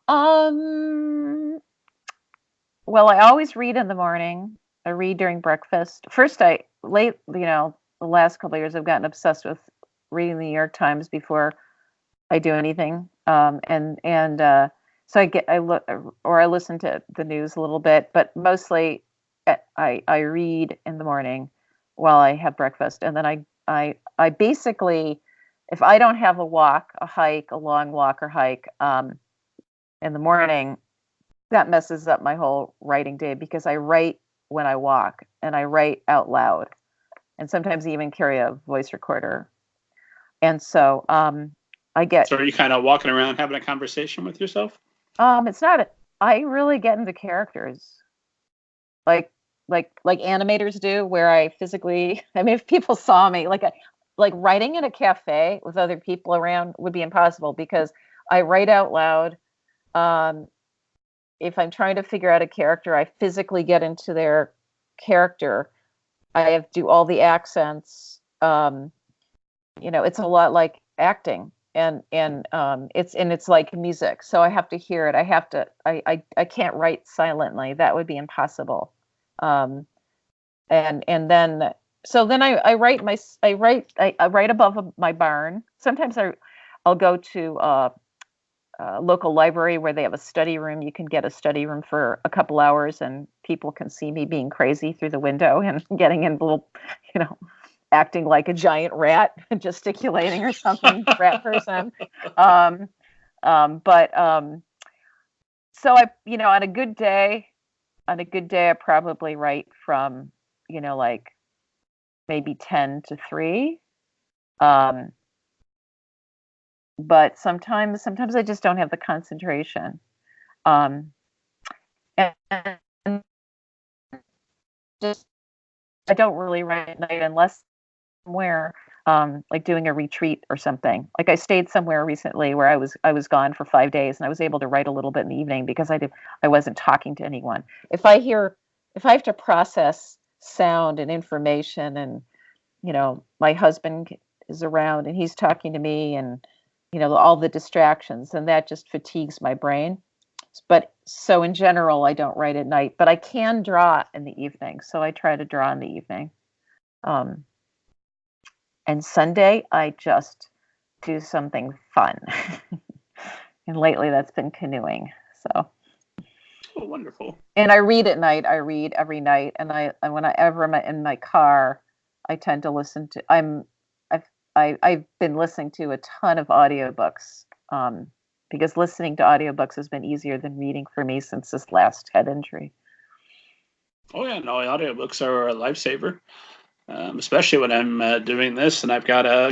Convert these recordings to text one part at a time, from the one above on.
Um, well, I always read in the morning. I read during breakfast. First, the last couple of years, I've gotten obsessed with reading the New York Times before I do anything. So I look or I listen to the news a little bit, but mostly I read in the morning while I have breakfast, and then I basically, if I don't have a walk, a hike, a long walk or hike in the morning, that messes up my whole writing day because I write when I walk and I write out loud, and sometimes even carry a voice recorder, and so I get So are you kind of walking around having a conversation with yourself? it's not. I really get into characters, like like animators do, where I physically. I mean, if people saw me, like writing in a cafe with other people around would be impossible because I write out loud. Um, if I'm trying to figure out a character, I physically get into their character. I have to do all the accents. It's a lot like acting, and it's like music. So I have to hear it. I have to. I can't write silently. That would be impossible. Um, and then so then I write I write above my barn. Sometimes I'll go to a local library where they have a study room. You can get a study room for a couple hours, and people can see me being crazy through the window and getting in little, you know, acting like a giant rat, gesticulating or something, rat person. Um, but so on a good day, I probably write from, like maybe 10 to 3. Um, but sometimes I just don't have the concentration. Um, and just I don't really write at night unless somewhere like doing a retreat or something. Like I stayed somewhere recently where I was gone for 5 days and I was able to write a little bit in the evening because I wasn't talking to anyone. If I have to process sound and information and my husband is around and he's talking to me and all the distractions, and that just fatigues my brain. But so in general, I don't write at night, but I can draw in the evening. So I try to draw in the evening. Um, and Sunday, I just do something fun. And lately, that's been canoeing. So, Oh, wonderful. and I read at night. I read every night, and whenever I'm in my car, I tend to listen to. I've been listening to a ton of audiobooks, because listening to audiobooks has been easier than reading for me since this last head injury. Oh yeah, no, audiobooks are a lifesaver. Especially when I'm doing this and I've got to,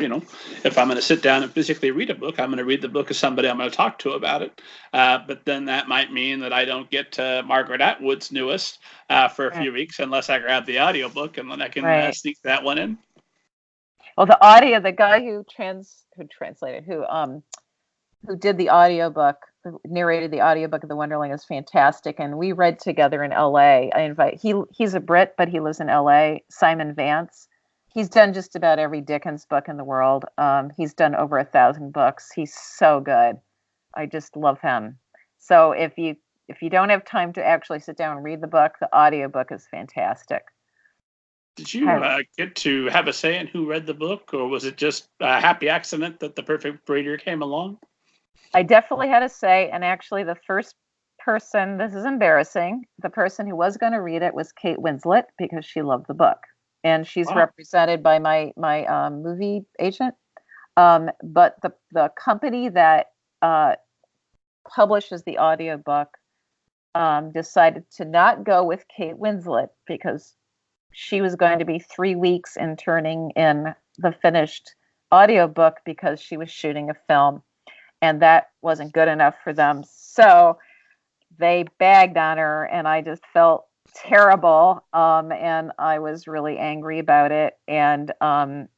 if I'm going to sit down and physically read a book, I'm going to read the book of somebody I'm going to talk to about it. But then that might mean that I don't get to Margaret Atwood's newest for a Right. few weeks unless I grab the audiobook and then I can Right. sneak that one in. Well, the guy who translated, who did the audiobook, who narrated the audiobook of the Wonderling is fantastic. And we read together in LA. He's a Brit, but he lives in LA. Simon Vance. He's done just about every Dickens book in the world. He's done over 1,000 books. He's so good. I just love him. So if you don't have time to actually sit down and read the book, the audiobook is fantastic. Did you get to have a say in who read the book, or was it just a happy accident that the perfect reader came along? I definitely had a say, and actually, the first person, this is embarrassing, the person who was going to read it was Kate Winslet because she loved the book, and she's Wow. represented by my movie agent. But the company that publishes the audiobook decided to not go with Kate Winslet because she was going to be 3 weeks in turning in the finished audiobook because she was shooting a film, and that wasn't good enough for them. So they bagged on her, and I just felt terrible, and I was really angry about it. And then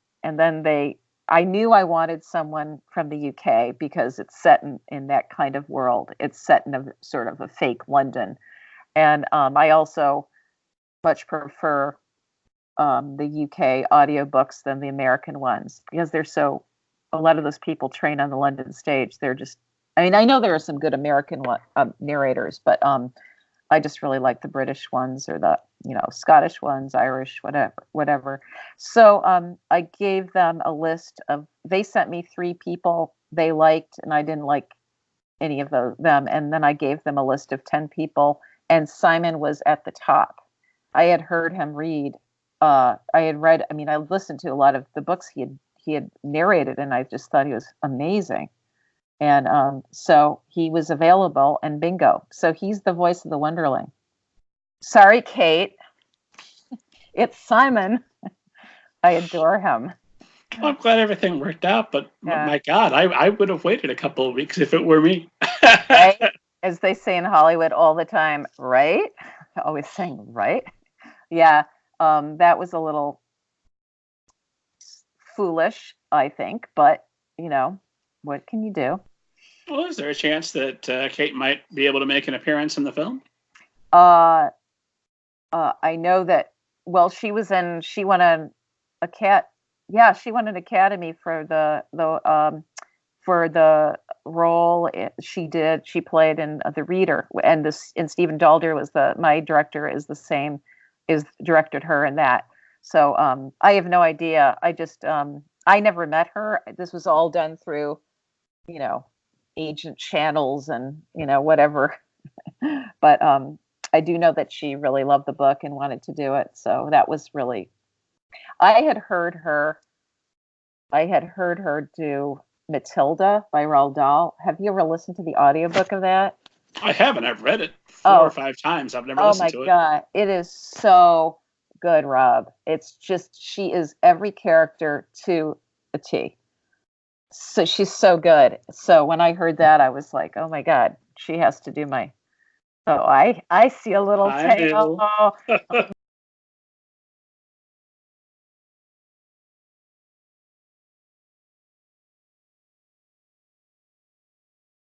I knew I wanted someone from the UK because it's set in that kind of world. It's set in a sort of a fake London, and I also much prefer the UK audiobooks than the American ones because they're so. A lot of those people train on the London stage. They're just I mean, I know there are some good American narrators, but I just really like the British ones or the, Scottish ones, Irish, whatever. So I gave them a list of, they sent me 3 people they liked, and I didn't like any of them. And then I gave them a list of 10 people, and Simon was at the top. I had heard him read. I had read, I mean, I listened to a lot of the books he had narrated, and I just thought he was amazing. And so he was available, and bingo. So he's the voice of the Wonderling. Sorry, Kate. It's Simon. I adore him. Well, I'm glad everything worked out, but Yeah. my God, I would have waited a couple of weeks if it were me. Right? As they say in Hollywood all the time, right? Always saying right. Yeah. That was a little foolish, I think, but what can you do? Well, is there a chance that Kate might be able to make an appearance in the film? I know that. Well, she won a cat. Yeah, she won an Academy for the role she did. She played in The Reader, and Stephen Daldry was my director. Is directed her in that. So I have no idea. I just I never met her. This was all done through, agent channels and whatever. But I do know that she really loved the book and wanted to do it. So that was really. I had heard her do Matilda by Roald Dahl. Have you ever listened to the audiobook of that? I haven't. I've read it 4 or 5 times. I've never listened to it. Oh my God. It is so good, Rob. It's just, she is every character to a T. So she's so good. So when I heard that, I was like, oh my God, she has to do my. Oh, I see a little tail.